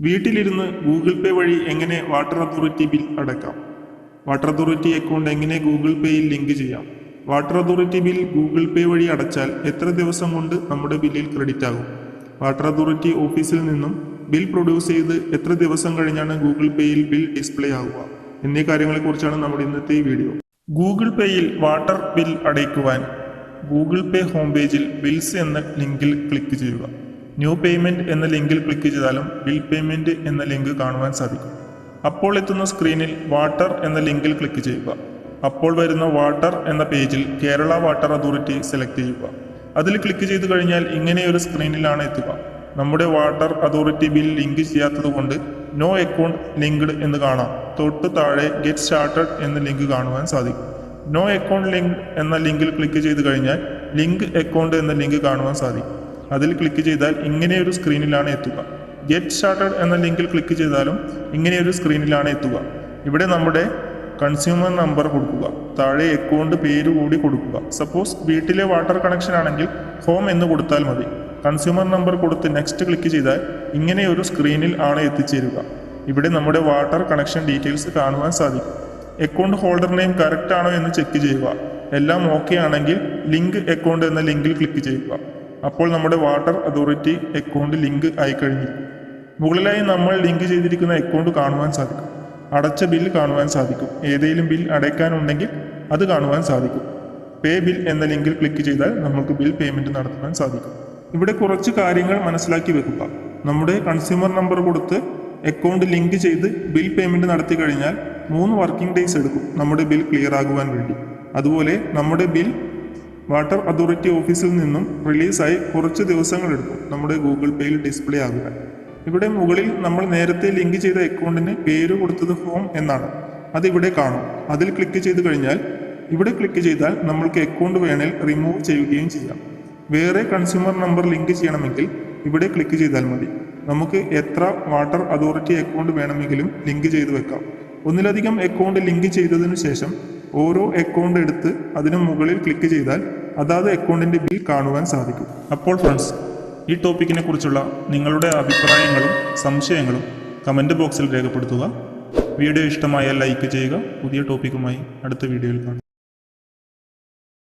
വീട്ടിലിരുന്ന് ഗൂഗിൾ പേ വഴി എങ്ങനെ വാട്ടർ അതോറിറ്റി ബിൽ അടയ്ക്കാം? വാട്ടർ അതോറിറ്റി അക്കൗണ്ട് എങ്ങനെ ഗൂഗിൾ പേയിൽ ലിങ്ക് ചെയ്യാം? വാട്ടർ അതോറിറ്റി ബിൽ ഗൂഗിൾ പേ വഴി അടച്ചാൽ എത്ര ദിവസം കൊണ്ട് നമ്മുടെ ബില്ലിൽ ക്രെഡിറ്റ് ആകും? വാട്ടർ അതോറിറ്റി ഓഫീസിൽ നിന്നും ബിൽ പ്രൊഡ്യൂസ് ചെയ്ത് എത്ര ദിവസം കഴിഞ്ഞാണ് ഗൂഗിൾ പേയിൽ ബിൽ ഡിസ്പ്ലേ ആവുക എന്നീ കാര്യങ്ങളെക്കുറിച്ചാണ് നമ്മുടെ ഇന്നത്തെ ഈ വീഡിയോ. ഗൂഗിൾ പേയിൽ വാട്ടർ ബിൽ അടയ്ക്കുവാൻ ഗൂഗിൾ പേ ഹോം പേജിൽ ബിൽസ് എന്ന ലിങ്കിൽ ക്ലിക്ക് ചെയ്യുക. ന്യൂ പേയ്മെൻറ്റ് എന്ന ലിങ്കിൽ ക്ലിക്ക് ചെയ്താലും ബിൽ പേയ്മെൻറ്റ് എന്ന ലിങ്ക് കാണുവാൻ സാധിക്കും. അപ്പോൾ എത്തുന്ന സ്ക്രീനിൽ വാട്ടർ എന്ന ലിങ്കിൽ ക്ലിക്ക് ചെയ്യുക. അപ്പോൾ വരുന്ന വാട്ടർ എന്ന പേജിൽ കേരള വാട്ടർ അതോറിറ്റി സെലക്ട് ചെയ്യുക. അതിൽ ക്ലിക്ക് ചെയ്ത് കഴിഞ്ഞാൽ ഇങ്ങനെയൊരു സ്ക്രീനിലാണ് എത്തുക. നമ്മുടെ വാട്ടർ അതോറിറ്റി ബിൽ ലിങ്ക് ചെയ്യാത്തതുകൊണ്ട് നോ അക്കൗണ്ട് ലിങ്ക്ഡ് എന്ന് കാണാം. തൊട്ട് താഴെ ഗെറ്റ് സ്റ്റാർട്ടഡ് എന്ന ലിങ്ക് കാണുവാൻ സാധിക്കും. നോ അക്കൗണ്ട് ലിങ്ക് എന്ന ലിങ്കിൽ ക്ലിക്ക് ചെയ്ത് കഴിഞ്ഞാൽ ലിങ്ക് അക്കൗണ്ട് എന്ന ലിങ്ക് കാണുവാൻ സാധിക്കും. അതിൽ ക്ലിക്ക് ചെയ്താൽ ഇങ്ങനെയൊരു സ്ക്രീനിലാണ് എത്തുക. ഗെറ്റ് സ്റ്റാർട്ടഡ് എന്ന ലിങ്കിൽ ക്ലിക്ക് ചെയ്താലും ഇങ്ങനെയൊരു സ്ക്രീനിലാണ് എത്തുക. ഇവിടെ നമ്മുടെ കൺസ്യൂമർ നമ്പർ കൊടുക്കുക. താഴെ അക്കൗണ്ട് പേര് കൂടി കൊടുക്കുക. സപ്പോസ് വീട്ടിലെ വാട്ടർ കണക്ഷൻ ആണെങ്കിൽ ഹോം എന്ന് കൊടുത്താൽ മതി. കൺസ്യൂമർ നമ്പർ കൊടുത്ത് നെക്സ്റ്റ് ക്ലിക്ക് ചെയ്താൽ ഇങ്ങനെയൊരു സ്ക്രീനിൽ ആണ് എത്തിച്ചേരുക. ഇവിടെ നമ്മുടെ വാട്ടർ കണക്ഷൻ ഡീറ്റെയിൽസ് കാണുവാൻ സാധിക്കും. അക്കൗണ്ട് ഹോൾഡർ നെയിം കറക്റ്റ് ആണോ എന്ന് ചെക്ക് ചെയ്യുക. എല്ലാം ഓക്കെ ആണെങ്കിൽ ലിങ്ക് അക്കൗണ്ട് എന്ന ലിങ്കിൽ ക്ലിക്ക് ചെയ്യുക. അപ്പോൾ നമ്മുടെ വാട്ടർ അതോറിറ്റി അക്കൗണ്ട് ലിങ്ക് ആയി കഴിഞ്ഞിരിക്കും. മുകളിലായി നമ്മൾ ലിങ്ക് ചെയ്തിരിക്കുന്ന അക്കൗണ്ട് കാണുവാൻ സാധിക്കും. അടച്ച ബിൽ കാണുവാൻ സാധിക്കും. ഏതെങ്കിലും ബിൽ അടയ്ക്കാനുണ്ടെങ്കിൽ അത് കാണുവാൻ സാധിക്കും. പേ ബിൽ എന്ന ലിങ്കിൽ ക്ലിക്ക് ചെയ്താൽ നമുക്ക് ബിൽ പേയ്മെൻറ്റ് നടത്തുവാൻ സാധിക്കും. ഇവിടെ കുറച്ച് കാര്യങ്ങൾ മനസ്സിലാക്കി വെക്കുക. നമ്മുടെ കൺസ്യൂമർ നമ്പർ കൊടുത്ത് അക്കൗണ്ട് ലിങ്ക് ചെയ്ത് ബിൽ പേയ്മെൻറ്റ് നടത്തി കഴിഞ്ഞാൽ 3 വർക്കിംഗ് ഡേയ്സ് എടുക്കും നമ്മുടെ ബിൽ ക്ലിയർ ആകുവാൻ വേണ്ടി. അതുപോലെ നമ്മുടെ ബിൽ വാട്ടർ അതോറിറ്റി ഓഫീസിൽ നിന്നും റിലീസായി കുറച്ച് ദിവസങ്ങളെടുക്കും നമ്മുടെ ഗൂഗിൾ പേയിൽ ഡിസ്പ്ലേ ആകുക. ഇവിടെ മുകളിൽ നമ്മൾ നേരത്തെ ലിങ്ക് ചെയ്ത അക്കൗണ്ടിന് പേര് കൊടുത്തത് ഹോം എന്നാണ്. അതിവിടെ കാണും. അതിൽ ക്ലിക്ക് ചെയ്ത് കഴിഞ്ഞാൽ ഇവിടെ ക്ലിക്ക് ചെയ്താൽ നമ്മൾക്ക് അക്കൗണ്ട് വേണേൽ റിമൂവ് ചെയ്യുകയും ചെയ്യാം. വേറെ കൺസ്യൂമർ നമ്പർ ലിങ്ക് ചെയ്യണമെങ്കിൽ ഇവിടെ ക്ലിക്ക് ചെയ്താൽ മതി. നമുക്ക് എത്ര വാട്ടർ അതോറിറ്റി അക്കൗണ്ട് വേണമെങ്കിലും ലിങ്ക് ചെയ്ത് വെക്കാം. ഒന്നിലധികം അക്കൗണ്ട് ലിങ്ക് ചെയ്തതിനു ശേഷം ഓരോ അക്കൗണ്ട് എടുത്ത് അതിന് മുകളിൽ ക്ലിക്ക് ചെയ്താൽ അതാത് അക്കൗണ്ടിൻ്റെ ബിൽ കാണുവാൻ സാധിക്കും. അപ്പോൾ ഫ്രണ്ട്സ്, ഈ ടോപ്പിക്കിനെ കുറിച്ചുള്ള നിങ്ങളുടെ അഭിപ്രായങ്ങളും സംശയങ്ങളും കമൻറ്റ് ബോക്സിൽ രേഖപ്പെടുത്തുക. വീഡിയോ ഇഷ്ടമായാൽ ലൈക്ക് ചെയ്യുക. പുതിയ ടോപ്പിക്കുമായി അടുത്ത വീഡിയോയിൽ കാണാം.